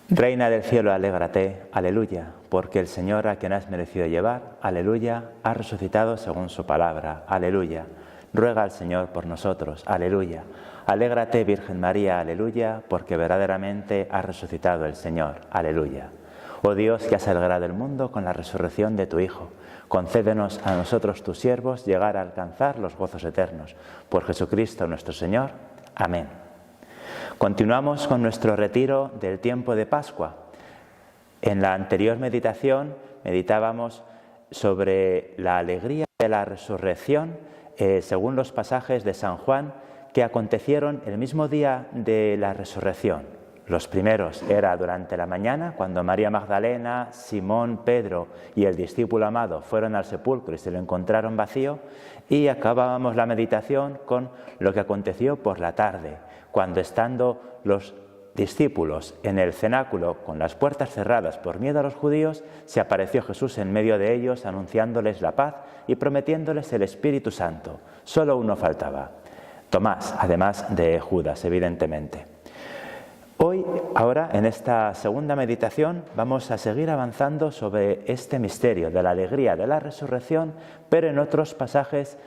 Reina del cielo, alégrate, aleluya, porque el Señor a quien has merecido llevar, aleluya, ha resucitado según su palabra, aleluya. Ruega al Señor por nosotros, aleluya. Alégrate, Virgen María, aleluya, porque verdaderamente ha resucitado el Señor, aleluya. Oh Dios, que has alegrado el mundo con la resurrección de tu Hijo, concédenos a nosotros tus siervos llegar a alcanzar los gozos eternos. Por Jesucristo nuestro Señor. Amén. Continuamos con nuestro retiro del tiempo de Pascua. En la anterior meditación meditábamos sobre la alegría de la resurrección según los pasajes de San Juan que acontecieron el mismo día de la resurrección. Los primeros era durante la mañana, cuando María Magdalena, Simón, Pedro y el discípulo amado fueron al sepulcro y se lo encontraron vacío, y acabábamos la meditación con lo que aconteció por la tarde, cuando estando los discípulos en el cenáculo con las puertas cerradas por miedo a los judíos, se apareció Jesús en medio de ellos anunciándoles la paz y prometiéndoles el Espíritu Santo. Solo uno faltaba, Tomás, además de Judas, evidentemente. Hoy, ahora, en esta segunda meditación, vamos a seguir avanzando sobre este misterio de la alegría de la resurrección, pero en otros pasajes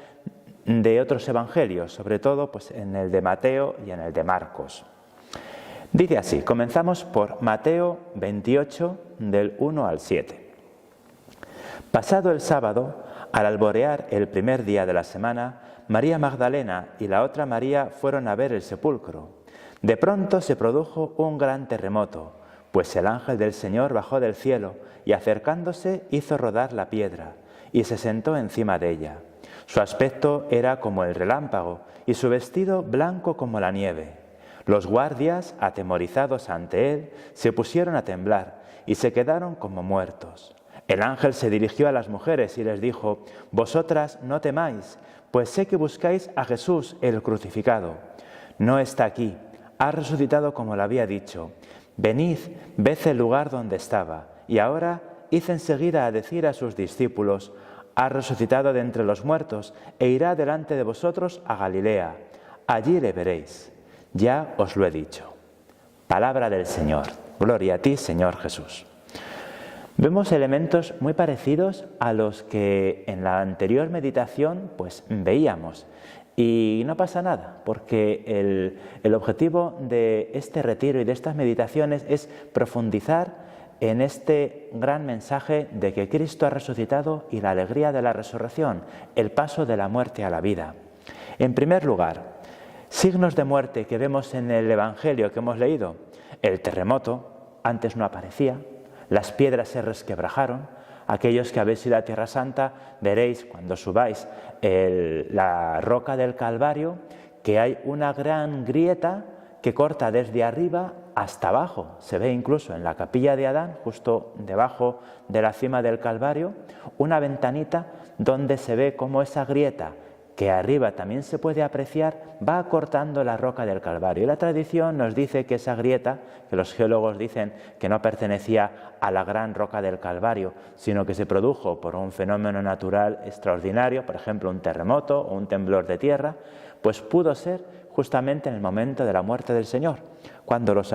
de otros evangelios, sobre todo pues, en el de Mateo y en el de Marcos. Dice así, comenzamos por Mateo 28, del 1 al 7. Pasado el sábado, al alborear el primer día de la semana, María Magdalena y la otra María fueron a ver el sepulcro. De pronto se produjo un gran terremoto, pues el ángel del Señor bajó del cielo y acercándose hizo rodar la piedra y se sentó encima de ella. Su aspecto era como el relámpago y su vestido blanco como la nieve. Los guardias, atemorizados ante él, se pusieron a temblar y se quedaron como muertos. El ángel se dirigió a las mujeres y les dijo: «Vosotras no temáis, pues sé que buscáis a Jesús el crucificado. No está aquí, ha resucitado como lo había dicho. Venid, ved el lugar donde estaba, y ahora id enseguida a decir a sus discípulos: ha resucitado de entre los muertos, e irá delante de vosotros a Galilea. Allí le veréis. Ya os lo he dicho». Palabra del Señor. Gloria a ti, Señor Jesús. Vemos elementos muy parecidos a los que en la anterior meditación pues veíamos. Y no pasa nada, porque el objetivo de este retiro y de estas meditaciones es profundizar en este gran mensaje de que Cristo ha resucitado y la alegría de la resurrección, el paso de la muerte a la vida. En primer lugar, signos de muerte que vemos en el Evangelio que hemos leído. El terremoto, antes no aparecía, las piedras se resquebrajaron. Aquellos que habéis ido a Tierra Santa veréis cuando subáis la roca del Calvario que hay una gran grieta que corta desde arriba hasta abajo. Se ve incluso en la capilla de Adán, justo debajo de la cima del Calvario, una ventanita donde se ve cómo esa grieta, que arriba también se puede apreciar, va cortando la roca del Calvario. Y la tradición nos dice que esa grieta, que los geólogos dicen que no pertenecía a la gran roca del Calvario, sino que se produjo por un fenómeno natural extraordinario, por ejemplo un terremoto o un temblor de tierra, pues pudo ser justamente en el momento de la muerte del Señor, cuando los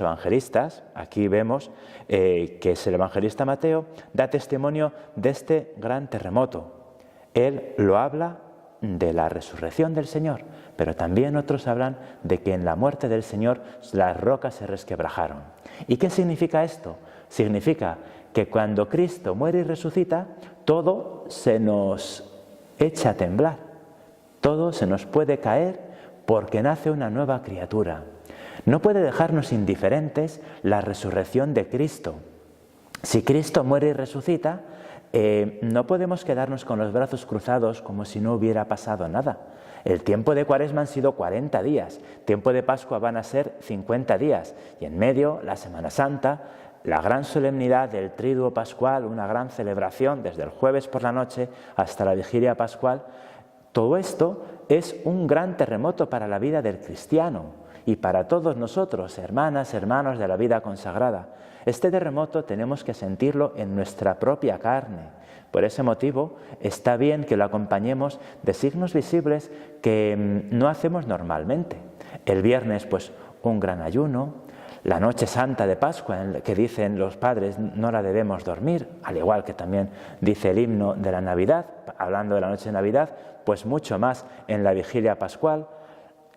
evangelistas, aquí vemos que es el evangelista Mateo, da testimonio de este gran terremoto. Él lo habla de la resurrección del Señor, pero también otros hablan de que en la muerte del Señor las rocas se resquebrajaron. ¿Y qué significa esto? Significa que cuando Cristo muere y resucita, todo se nos echa a temblar, todo se nos puede caer porque nace una nueva criatura. No puede dejarnos indiferentes la resurrección de Cristo. Si Cristo muere y resucita, no podemos quedarnos con los brazos cruzados como si no hubiera pasado nada. El tiempo de Cuaresma han sido 40 días, tiempo de Pascua van a ser 50 días y en medio la Semana Santa, la gran solemnidad del Triduo Pascual, una gran celebración desde el jueves por la noche hasta la Vigilia Pascual. Todo esto es un gran terremoto para la vida del cristiano y para todos nosotros, hermanas, hermanos de la vida consagrada. Este terremoto tenemos que sentirlo en nuestra propia carne. Por ese motivo está bien que lo acompañemos de signos visibles que no hacemos normalmente. El viernes, pues, un gran ayuno. la noche santa de Pascua, en que dicen los padres no la debemos dormir, al igual que también dice el himno de la Navidad, hablando de la noche de Navidad, pues mucho más en la vigilia pascual.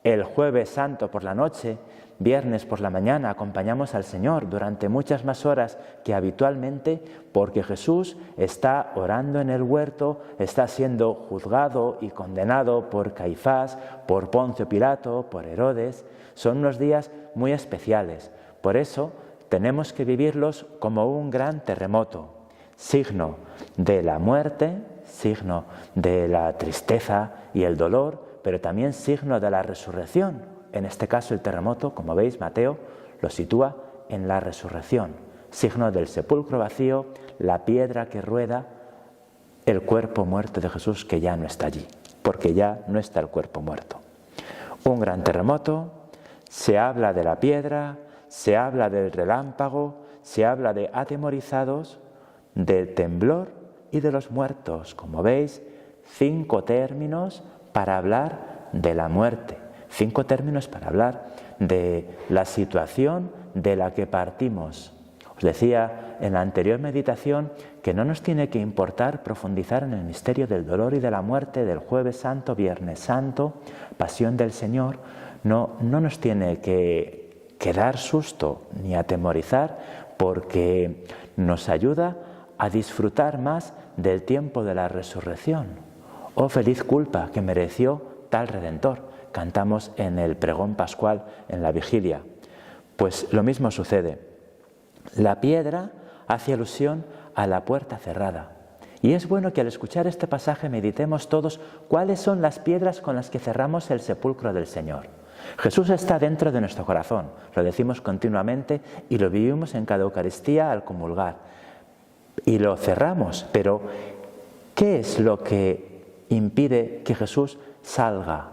El jueves santo por la noche, viernes por la mañana, acompañamos al Señor durante muchas más horas que habitualmente, porque Jesús está orando en el huerto, está siendo juzgado y condenado por Caifás, por Poncio Pilato, por Herodes. Son unos días muy especiales. Por eso tenemos que vivirlos como un gran terremoto, signo de la muerte, signo de la tristeza y el dolor, pero también signo de la resurrección. En este caso el terremoto, como veis, Mateo lo sitúa en la resurrección, signo del sepulcro vacío, la piedra que rueda, el cuerpo muerto de Jesús que ya no está allí, porque ya no está el cuerpo muerto. Un gran terremoto, se habla de la piedra, se habla del relámpago, se habla de atemorizados, del temblor y de los muertos. Como veis, 5 términos para hablar de la muerte, 5 términos para hablar de la situación de la que partimos. Os decía en la anterior meditación que no nos tiene que importar profundizar en el misterio del dolor y de la muerte del Jueves Santo, Viernes Santo, Pasión del Señor. No nos tiene que dar susto ni atemorizar, porque nos ayuda a disfrutar más del tiempo de la resurrección. Oh feliz culpa que mereció tal Redentor, cantamos en el pregón pascual en la vigilia. Pues lo mismo sucede. La piedra hace alusión a la puerta cerrada. Y es bueno que al escuchar este pasaje meditemos todos cuáles son las piedras con las que cerramos el sepulcro del Señor. Jesús está dentro de nuestro corazón, lo decimos continuamente y lo vivimos en cada Eucaristía al comulgar. Y lo cerramos, pero ¿qué es lo que impide que Jesús salga?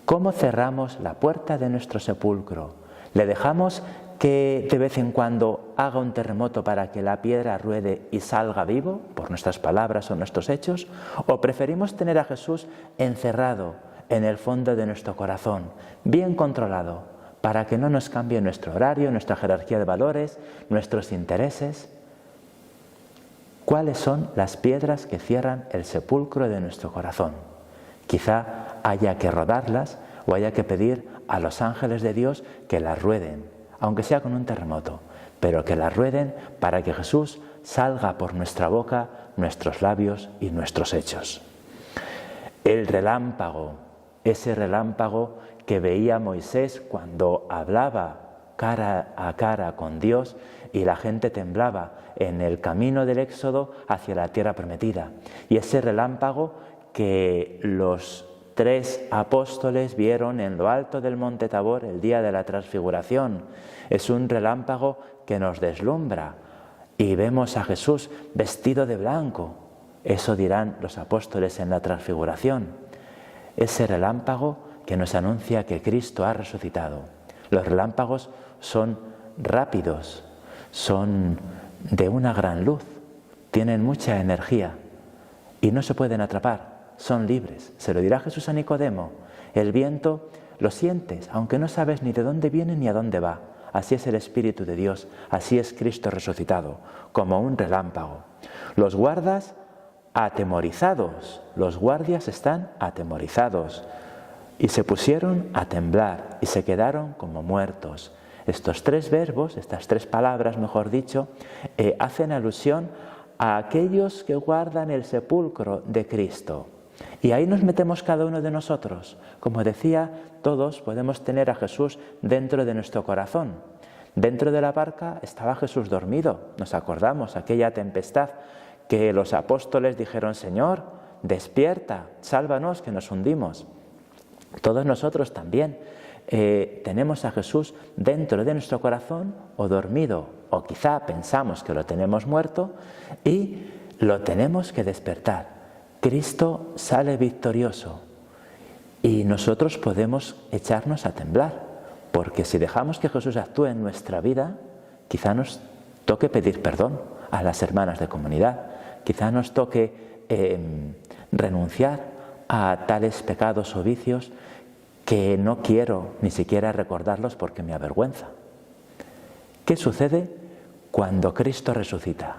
¿Cómo cerramos la puerta de nuestro sepulcro? ¿Le dejamos que de vez en cuando haga un terremoto para que la piedra ruede y salga vivo por nuestras palabras o nuestros hechos? ¿O preferimos tener a Jesús encerrado en el fondo de nuestro corazón, bien controlado, para que no nos cambie nuestro horario, nuestra jerarquía de valores, nuestros intereses? ¿Cuáles son las piedras que cierran el sepulcro de nuestro corazón? Quizá haya que rodarlas o haya que pedir a los ángeles de Dios que las rueden, aunque sea con un terremoto, pero que las rueden para que Jesús salga por nuestra boca, nuestros labios y nuestros hechos. El relámpago, ese relámpago que veía Moisés cuando hablaba cara a cara con Dios y la gente temblaba en el camino del Éxodo hacia la tierra prometida. Y ese relámpago que los 3 apóstoles vieron en lo alto del monte Tabor el día de la transfiguración. Es un relámpago que nos deslumbra y vemos a Jesús vestido de blanco. Eso dirán los apóstoles en la transfiguración. Ese relámpago que nos anuncia que Cristo ha resucitado. Los relámpagos son rápidos, son de una gran luz, tienen mucha energía y no se pueden atrapar, son libres. Se lo dirá Jesús a Nicodemo. El viento lo sientes, aunque no sabes ni de dónde viene ni a dónde va. Así es el Espíritu de Dios, así es Cristo resucitado, como un relámpago. Los guardas atemorizados, los guardias están atemorizados y se pusieron a temblar y se quedaron como muertos. Estos 3 verbos, estas 3 palabras, mejor dicho, hacen alusión a aquellos que guardan el sepulcro de Cristo. Y ahí nos metemos cada uno de nosotros. Como decía, todos podemos tener a Jesús dentro de nuestro corazón. Dentro de la barca estaba Jesús dormido. Nos acordamos aquella tempestad que los apóstoles dijeron: Señor, despierta, sálvanos que nos hundimos. Todos nosotros también tenemos a Jesús dentro de nuestro corazón o dormido, o quizá pensamos que lo tenemos muerto y lo tenemos que despertar. Cristo sale victorioso y nosotros podemos echarnos a temblar, porque si dejamos que Jesús actúe en nuestra vida, quizá nos toque pedir perdón a las hermanas de comunidad, quizá nos toque renunciar a tales pecados o vicios que no quiero ni siquiera recordarlos porque me avergüenza. ¿Qué sucede cuando Cristo resucita?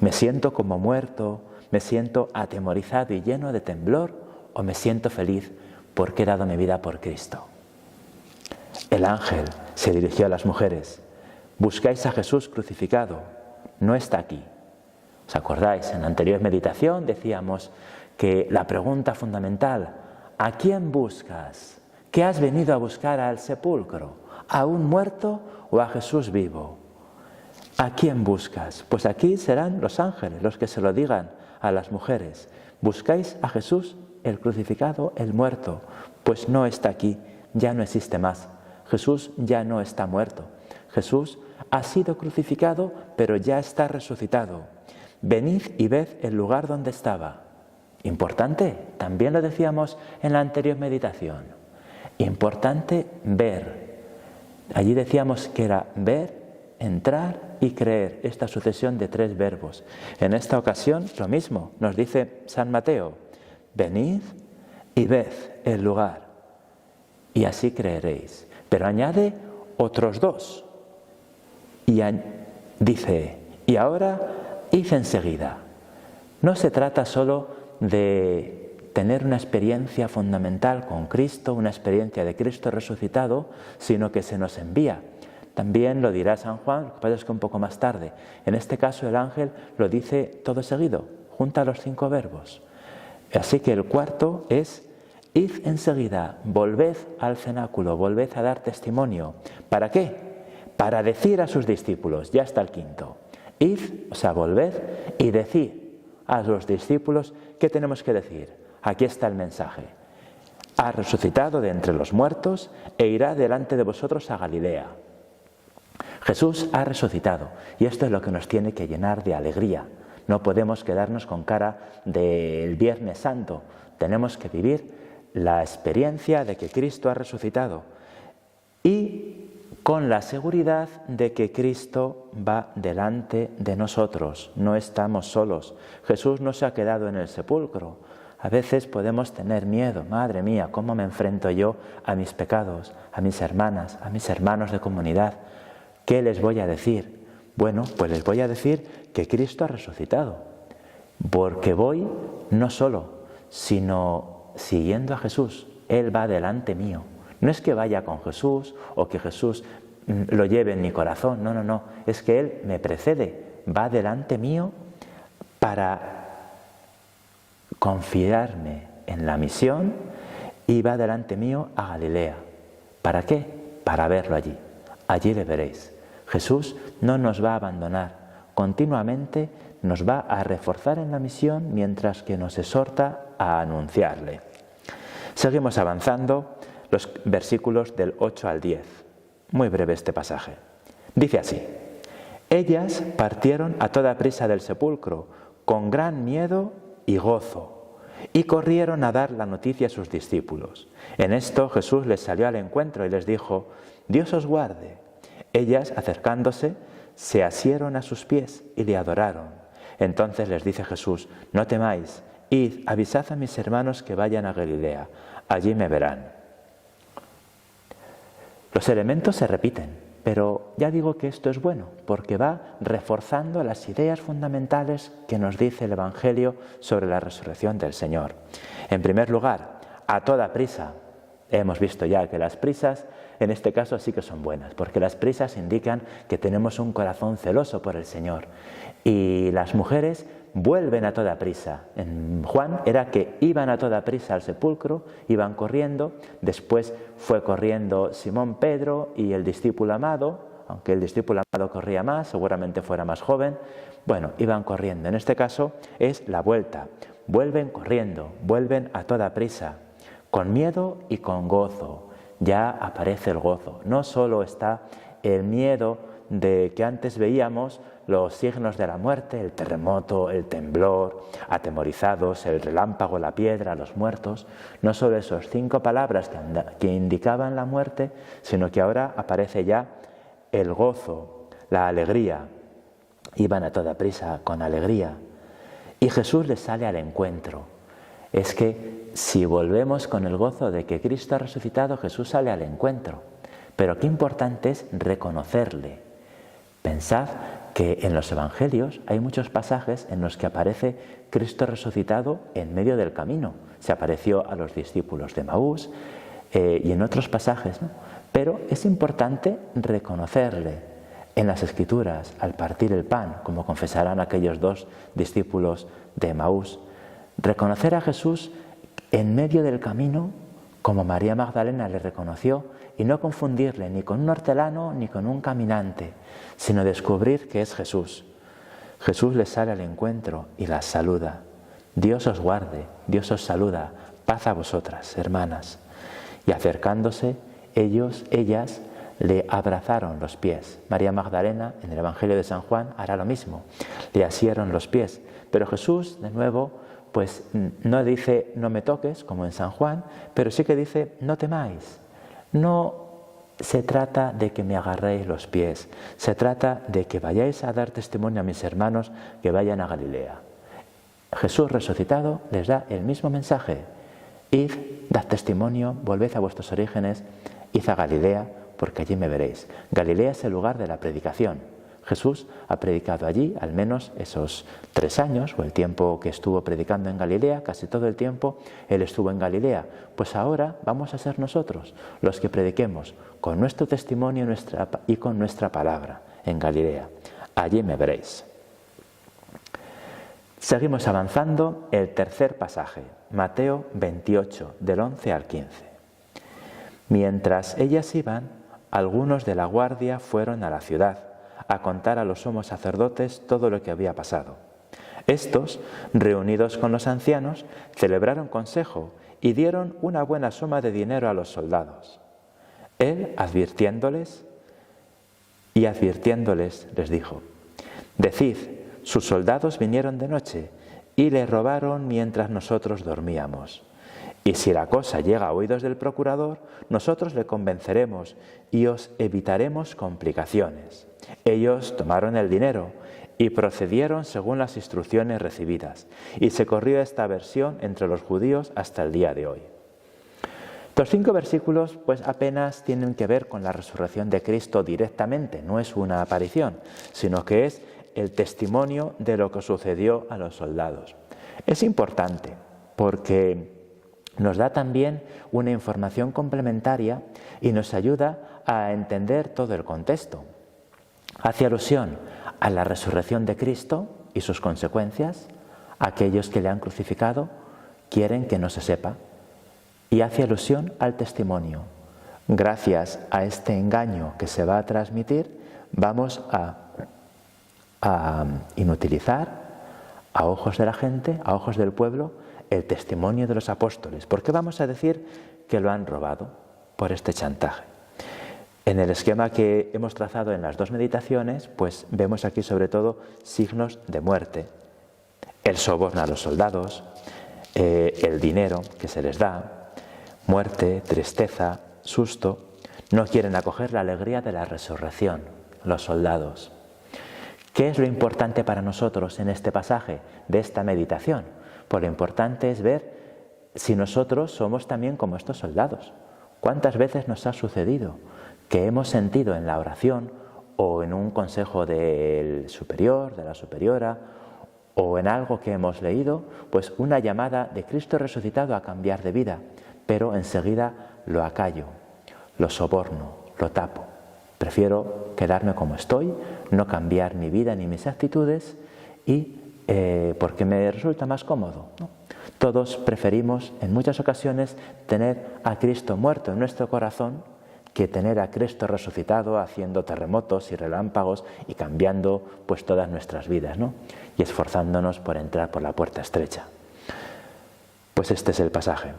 ¿Me siento como muerto? ¿Me siento atemorizado y lleno de temblor? ¿O me siento feliz porque he dado mi vida por Cristo? El ángel se dirigió a las mujeres. Buscáis a Jesús crucificado, no está aquí. ¿Os acordáis? En la anterior meditación decíamos que la pregunta fundamental, ¿a quién buscas? ¿Qué has venido a buscar al sepulcro? ¿A un muerto o a Jesús vivo? ¿A quién buscas? Pues aquí serán los ángeles los que se lo digan a las mujeres. ¿Buscáis a Jesús, el crucificado, el muerto? Pues no está aquí, ya no existe más. Jesús ya no está muerto. Jesús ha sido crucificado, pero ya está resucitado. Venid y ved el lugar donde estaba. Importante, también lo decíamos en la anterior meditación. Importante ver. Allí decíamos que era ver, entrar y creer, esta sucesión de 3 verbos. En esta ocasión lo mismo, nos dice San Mateo, venid y ved el lugar y así creeréis. Pero añade otros 2 y dice, y ahora id enseguida. No se trata solo de tener una experiencia fundamental con Cristo, una experiencia de Cristo resucitado, sino que se nos envía. También lo dirá San Juan, lo que pasa es que un poco más tarde. En este caso el ángel lo dice todo seguido, junta los 5 verbos. Así que el cuarto es, id enseguida, volved al cenáculo, volved a dar testimonio. ¿Para qué? Para decir a sus discípulos, ya está el quinto. Id, o sea, volved y decid a los discípulos qué tenemos que decir. Aquí está el mensaje. Ha resucitado de entre los muertos e irá delante de vosotros a Galilea. Jesús ha resucitado y esto es lo que nos tiene que llenar de alegría. No podemos quedarnos con cara del Viernes Santo. Tenemos que vivir la experiencia de que Cristo ha resucitado y con la seguridad de que Cristo va delante de nosotros. No estamos solos. Jesús no se ha quedado en el sepulcro. A veces podemos tener miedo. Madre mía, ¿cómo me enfrento yo a mis pecados, a mis hermanas, a mis hermanos de comunidad? ¿Qué les voy a decir? Bueno, pues les voy a decir que Cristo ha resucitado, porque voy no solo, sino siguiendo a Jesús. Él va delante mío. No es que vaya con Jesús o que Jesús lo lleve en mi corazón, no, es que Él me precede, va delante mío para confiarme en la misión y va delante mío a Galilea. ¿Para qué? Para verlo allí. Allí le veréis. Jesús no nos va a abandonar, continuamente nos va a reforzar en la misión mientras que nos exhorta a anunciarle. Seguimos avanzando los versículos del 8 al 10. Muy breve este pasaje. Dice así: ellas partieron a toda prisa del sepulcro, con gran miedo y gozo, y corrieron a dar la noticia a sus discípulos. En esto Jesús les salió al encuentro y les dijo: Dios os guarde. Ellas, acercándose, se asieron a sus pies y le adoraron. Entonces les dice Jesús: no temáis, id, avisad a mis hermanos que vayan a Galilea, allí me verán. Los elementos se repiten, pero ya digo que esto es bueno, porque va reforzando las ideas fundamentales que nos dice el Evangelio sobre la resurrección del Señor. En primer lugar, a toda prisa. Hemos visto ya que las prisas en este caso sí que son buenas, porque las prisas indican que tenemos un corazón celoso por el Señor. Y las mujeres vuelven a toda prisa. En Juan era que iban a toda prisa al sepulcro, iban corriendo, después fue corriendo Simón Pedro y el discípulo amado, aunque el discípulo amado corría más, seguramente fuera más joven. Bueno, iban corriendo. En este caso es la vuelta. Vuelven corriendo, vuelven a toda prisa, con miedo y con gozo. Ya aparece el gozo. No solo está el miedo de que antes veíamos, los signos de la muerte, el terremoto, el temblor, atemorizados, el relámpago, la piedra, los muertos. No solo esos 5 palabras que indicaban la muerte, sino que ahora aparece ya el gozo, la alegría. Iban a toda prisa, con alegría. Y Jesús les sale al encuentro. Es que si volvemos con el gozo de que Cristo ha resucitado, Jesús sale al encuentro. Pero qué importante es reconocerle, Pensad que en los Evangelios hay muchos pasajes en los que aparece Cristo resucitado en medio del camino. Se apareció a los discípulos de Emaús y en otros pasajes, ¿no? Pero es importante reconocerle en las Escrituras al partir el pan, como confesarán aquellos 2 discípulos de Emaús. Reconocer a Jesús en medio del camino, como María Magdalena le reconoció, y no confundirle ni con un hortelano ni con un caminante, sino descubrir que es Jesús. Jesús les sale al encuentro y las saluda. Dios os guarde, Dios os saluda, paz a vosotras, hermanas. Y acercándose, ellas le abrazaron los pies. María Magdalena, en el Evangelio de San Juan, hará lo mismo. Le asieron los pies. Pero Jesús, de nuevo, pues no dice no me toques, como en San Juan, pero sí que dice no temáis. No se trata de que me agarréis los pies, se trata de que vayáis a dar testimonio a mis hermanos que vayan a Galilea. Jesús resucitado les da el mismo mensaje. Id, dad testimonio, volved a vuestros orígenes, id a Galilea, porque allí me veréis. Galilea es el lugar de la predicación. Jesús ha predicado allí al menos esos 3 años, o el tiempo que estuvo predicando en Galilea, casi todo el tiempo Él estuvo en Galilea. Pues ahora vamos a ser nosotros los que prediquemos con nuestro testimonio y con nuestra palabra en Galilea. Allí me veréis. Seguimos avanzando, el tercer pasaje, Mateo 28, del 11 al 15. Mientras ellas iban, algunos de la guardia fueron a la ciudad a contar a los sumos sacerdotes todo lo que había pasado. Estos, reunidos con los ancianos, celebraron consejo y dieron una buena suma de dinero a los soldados. Él, advirtiéndoles, les dijo: decid, sus soldados vinieron de noche y le robaron mientras nosotros dormíamos. Y si la cosa llega a oídos del procurador, nosotros le convenceremos y os evitaremos complicaciones. Ellos tomaron el dinero y procedieron según las instrucciones recibidas, y se corrió esta versión entre los judíos hasta el día de hoy. Estos 5 versículos pues apenas tienen que ver con la resurrección de Cristo directamente, no es una aparición, sino que es el testimonio de lo que sucedió a los soldados. Es importante porque nos da también una información complementaria y nos ayuda a entender todo el contexto. Hace alusión a la resurrección de Cristo y sus consecuencias. Aquellos que le han crucificado quieren que no se sepa. Y hace alusión al testimonio. Gracias a este engaño que se va a transmitir, vamos a inutilizar a ojos de la gente, a ojos del pueblo, el testimonio de los apóstoles. ¿Por qué vamos a decir que lo han robado? Por este chantaje. En el esquema que hemos trazado en las 2 meditaciones, pues vemos aquí sobre todo signos de muerte. El soborno a los soldados, el dinero que se les da, muerte, tristeza, susto. No quieren acoger la alegría de la resurrección, los soldados. ¿Qué es lo importante para nosotros en este pasaje de esta meditación? Pues lo importante es ver si nosotros somos también como estos soldados. ¿Cuántas veces nos ha sucedido que hemos sentido en la oración o en un consejo del superior, de la superiora, o en algo que hemos leído, pues una llamada de Cristo resucitado a cambiar de vida, pero enseguida lo acallo, lo soborno, lo tapo? Prefiero quedarme como estoy, no cambiar mi vida ni mis actitudes y porque me resulta más cómodo, ¿no? Todos preferimos en muchas ocasiones tener a Cristo muerto en nuestro corazón que tener a Cristo resucitado haciendo terremotos y relámpagos y cambiando pues todas nuestras vidas, ¿no? Y esforzándonos por entrar por la puerta estrecha. Pues este es el pasaje.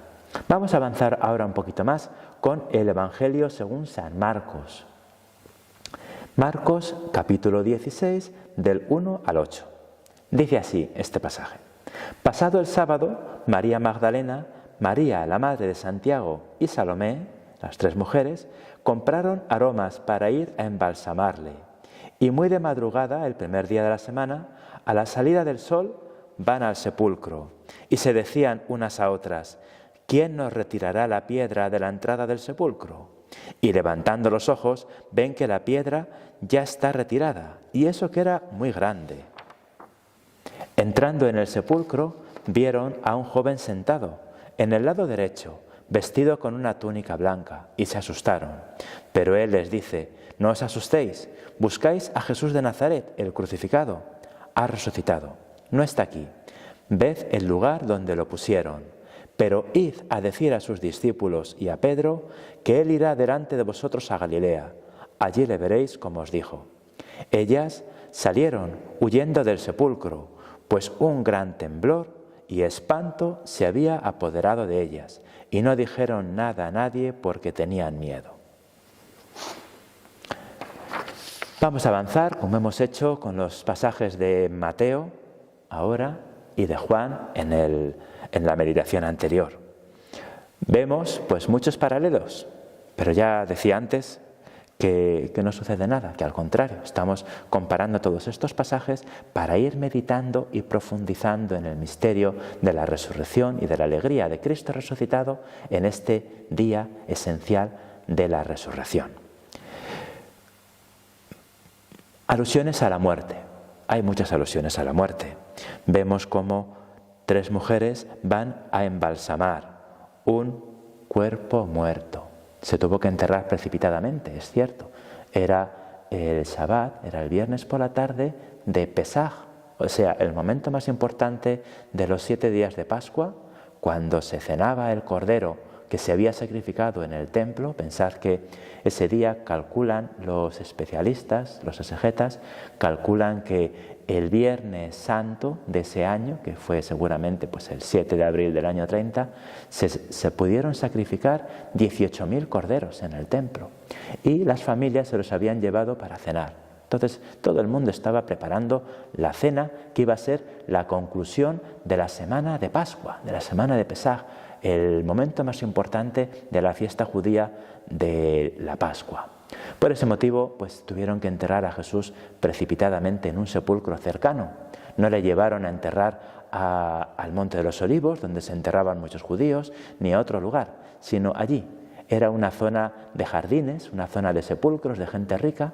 Vamos a avanzar ahora un poquito más con el Evangelio según San Marcos. Marcos capítulo 16 del 1 al 8. Dice así este pasaje. Pasado el sábado, María Magdalena, María la madre de Santiago y Salomé, las 3 mujeres, compraron aromas para ir a embalsamarle. Y muy de madrugada, el primer día de la semana, a la salida del sol, van al sepulcro. Y se decían unas a otras: ¿quién nos retirará la piedra de la entrada del sepulcro? Y levantando los ojos, ven que la piedra ya está retirada, y eso que era muy grande. Entrando en el sepulcro, vieron a un joven sentado en el lado derecho, vestido con una túnica blanca, y se asustaron. Pero él les dice: no os asustéis, buscáis a Jesús de Nazaret, el crucificado. Ha resucitado, no está aquí. Ved el lugar donde lo pusieron. Pero id a decir a sus discípulos y a Pedro que él irá delante de vosotros a Galilea. Allí le veréis como os dijo. Ellas salieron huyendo del sepulcro, pues un gran temblor y espanto se había apoderado de ellas, y no dijeron nada a nadie porque tenían miedo. Vamos a avanzar, como hemos hecho con los pasajes de Mateo ahora y de Juan en la meditación anterior. Vemos pues muchos paralelos, pero ya decía antes que no sucede nada, que al contrario, estamos comparando todos estos pasajes para ir meditando y profundizando en el misterio de la resurrección y de la alegría de Cristo resucitado en este día esencial de la resurrección. Alusiones a la muerte. Hay muchas alusiones a la muerte. Vemos cómo 3 mujeres van a embalsamar un cuerpo muerto. Se tuvo que enterrar precipitadamente, es cierto. Era el Shabbat, era el viernes por la tarde de Pesaj, o sea, el momento más importante de los 7 días de Pascua, cuando se cenaba el cordero que se había sacrificado en el templo. Pensad que ese día calculan los especialistas, los exegetas, calculan que el Viernes Santo de ese año, que fue seguramente pues el 7 de abril del año 30, se pudieron sacrificar 18.000 corderos en el templo, y las familias se los habían llevado para cenar. Entonces todo el mundo estaba preparando la cena que iba a ser la conclusión de la semana de Pascua, de la semana de Pesaj, el momento más importante de la fiesta judía de la Pascua. Por ese motivo, pues tuvieron que enterrar a Jesús precipitadamente en un sepulcro cercano. No le llevaron a enterrar al Monte de los Olivos, donde se enterraban muchos judíos, ni a otro lugar, sino allí. Era una zona de jardines, una zona de sepulcros, de gente rica,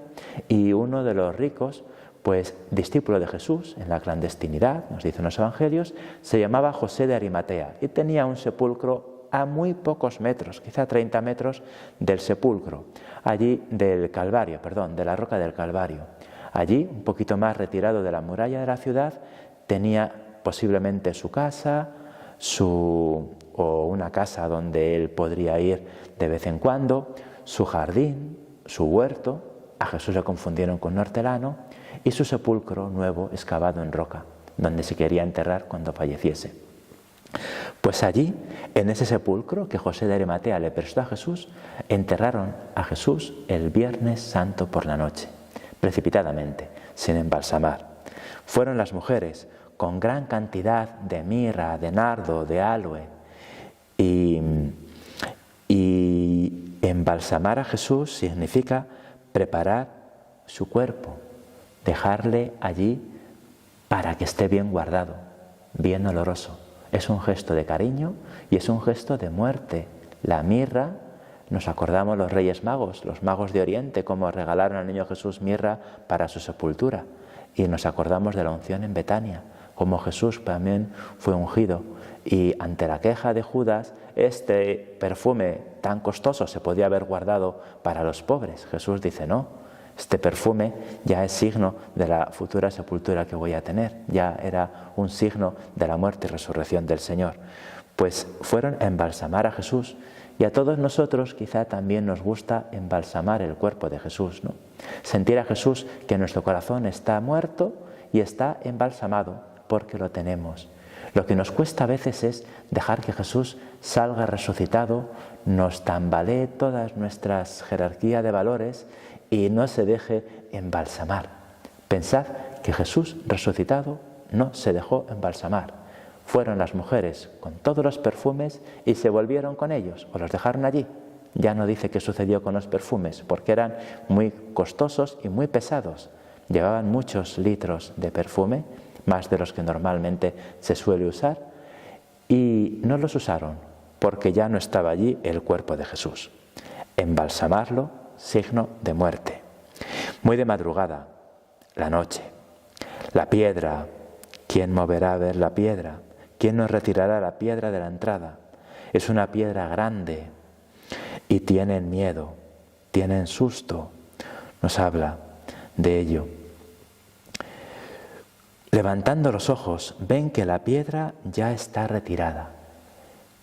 y uno de los ricos, pues discípulo de Jesús en la clandestinidad, nos dicen los evangelios, se llamaba José de Arimatea y tenía un sepulcro a muy pocos metros, quizá 30 metros del sepulcro, allí del Calvario, de la roca del Calvario. Allí, un poquito más retirado de la muralla de la ciudad, tenía posiblemente su casa, o una casa donde él podría ir de vez en cuando, su jardín, su huerto. A Jesús le confundieron con un hortelano, y su sepulcro nuevo excavado en roca, donde se quería enterrar cuando falleciese. Pues allí, en ese sepulcro que José de Arimatea le prestó a Jesús, enterraron a Jesús el Viernes Santo por la noche, precipitadamente, sin embalsamar. Fueron las mujeres con gran cantidad de mirra, de nardo, de aloe, y embalsamar a Jesús significa preparar su cuerpo, dejarle allí para que esté bien guardado, bien oloroso. Es un gesto de cariño y es un gesto de muerte. La mirra, nos acordamos los Reyes Magos, los magos de Oriente, cómo regalaron al niño Jesús mirra para su sepultura. Y nos acordamos de la unción en Betania, como Jesús también fue ungido. Y ante la queja de Judas, este perfume tan costoso se podía haber guardado para los pobres. Jesús dice: no, este perfume ya es signo de la futura sepultura que voy a tener, ya era un signo de la muerte y resurrección del Señor. Pues fueron a embalsamar a Jesús, y a todos nosotros quizá también nos gusta embalsamar el cuerpo de Jesús, ¿no? Sentir a Jesús que nuestro corazón está muerto y está embalsamado porque lo tenemos. Lo que nos cuesta a veces es dejar que Jesús salga resucitado, nos tambalee todas nuestras jerarquías de valores y no se deje embalsamar. Pensad que Jesús resucitado no se dejó embalsamar. Fueron las mujeres con todos los perfumes y se volvieron con ellos, o los dejaron allí. Ya no dice qué sucedió con los perfumes, porque eran muy costosos y muy pesados. Llevaban muchos litros de perfume, más de los que normalmente se suele usar, y no los usaron porque ya no estaba allí el cuerpo de Jesús. Embalsamarlo, signo de muerte. Muy de madrugada, la noche. La piedra, ¿quién moverá a ver la piedra? ¿Quién nos retirará la piedra de la entrada? Es una piedra grande y tienen miedo, tienen susto. Nos habla de ello. Levantando los ojos, ven que la piedra ya está retirada.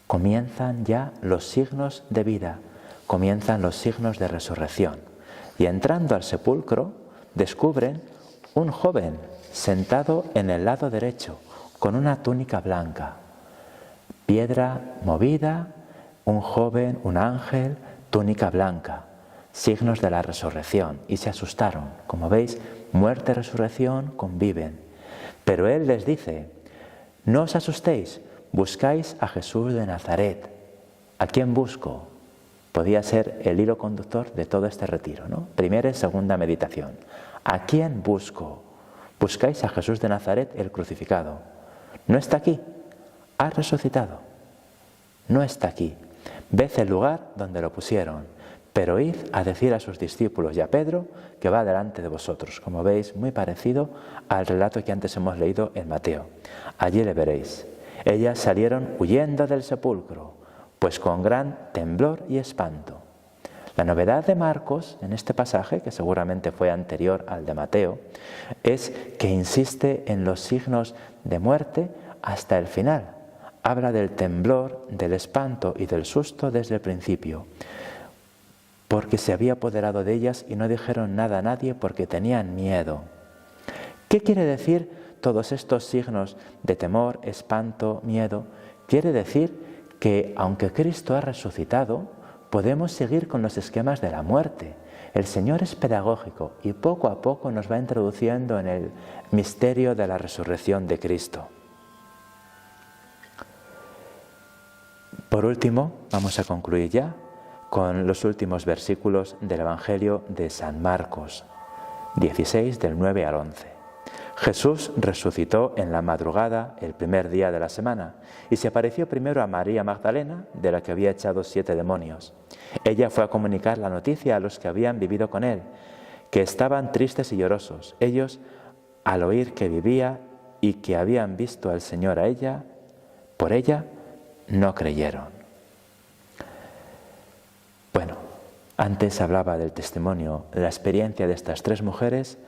Comienzan ya los signos de vida, comienzan los signos de resurrección. Y entrando al sepulcro, descubren un joven sentado en el lado derecho, con una túnica blanca. Piedra movida, un joven, un ángel, túnica blanca. Signos de la resurrección. Y se asustaron. Como veis, muerte y resurrección conviven. Pero él les dice, no os asustéis, buscáis a Jesús de Nazaret. ¿A quién busco? Podía ser el hilo conductor de todo este retiro, ¿no? Primera y segunda meditación. ¿A quién busco? Buscáis a Jesús de Nazaret, el crucificado. No está aquí, ha resucitado. No está aquí. Ved el lugar donde lo pusieron, pero id a decir a sus discípulos y a Pedro que va delante de vosotros. Como veis, muy parecido al relato que antes hemos leído en Mateo. Allí le veréis. Ellas salieron huyendo del sepulcro, pues con gran temblor y espanto. La novedad de Marcos, en este pasaje, que seguramente fue anterior al de Mateo, es que insiste en los signos de muerte hasta el final. Habla del temblor, del espanto y del susto desde el principio, porque se había apoderado de ellas y no dijeron nada a nadie porque tenían miedo. ¿Qué quiere decir todos estos signos de temor, espanto, miedo? Quiere decir que aunque Cristo ha resucitado, podemos seguir con los esquemas de la muerte. El Señor es pedagógico y poco a poco nos va introduciendo en el misterio de la resurrección de Cristo. Por último, vamos a concluir ya con los últimos versículos del Evangelio de San Marcos, 16, del 9 al 11. Jesús resucitó en la madrugada el primer día de la semana y se apareció primero a María Magdalena, de la que había echado 7 demonios. Ella fue a comunicar la noticia a los que habían vivido con él, que estaban tristes y llorosos. Ellos, al oír que vivía y que habían visto al Señor por ella, no creyeron. Bueno, antes hablaba del testimonio, de la experiencia de estas 3 mujeres,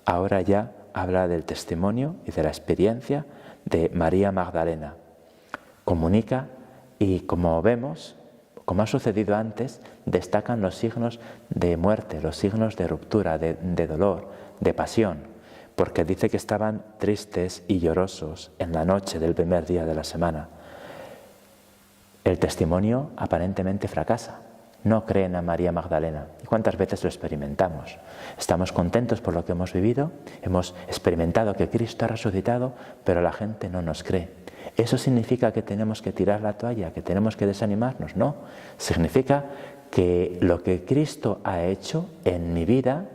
ahora ya habla del testimonio y de la experiencia de María Magdalena. Comunica y, como vemos, como ha sucedido antes, destacan los signos de muerte, los signos de ruptura, de dolor, de pasión, porque dice que estaban tristes y llorosos en la noche del primer día de la semana. El testimonio aparentemente fracasa. No creen a María Magdalena. ¿Y cuántas veces lo experimentamos? Estamos contentos por lo que hemos vivido, hemos experimentado que Cristo ha resucitado, pero la gente no nos cree. ¿Eso significa que tenemos que tirar la toalla, que tenemos que desanimarnos? No. Significa que lo que Cristo ha hecho en mi vida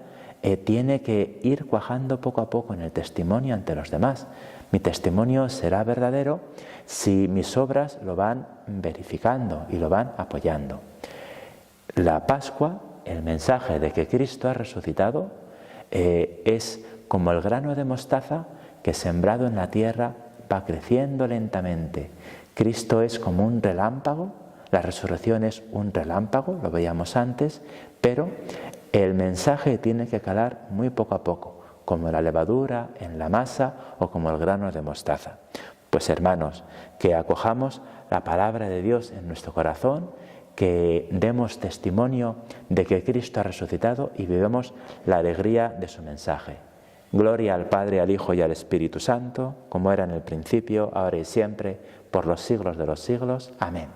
tiene que ir cuajando poco a poco en el testimonio ante los demás. Mi testimonio será verdadero si mis obras lo van verificando y lo van apoyando. La Pascua, el mensaje de que Cristo ha resucitado, es como el grano de mostaza que sembrado en la tierra va creciendo lentamente. Cristo es como un relámpago, la resurrección es un relámpago, lo veíamos antes, pero el mensaje tiene que calar muy poco a poco, como la levadura en la masa o como el grano de mostaza. Pues hermanos, que acojamos la palabra de Dios en nuestro corazón, que demos testimonio de que Cristo ha resucitado y vivamos la alegría de su mensaje. Gloria al Padre, al Hijo y al Espíritu Santo, como era en el principio, ahora y siempre, por los siglos de los siglos. Amén.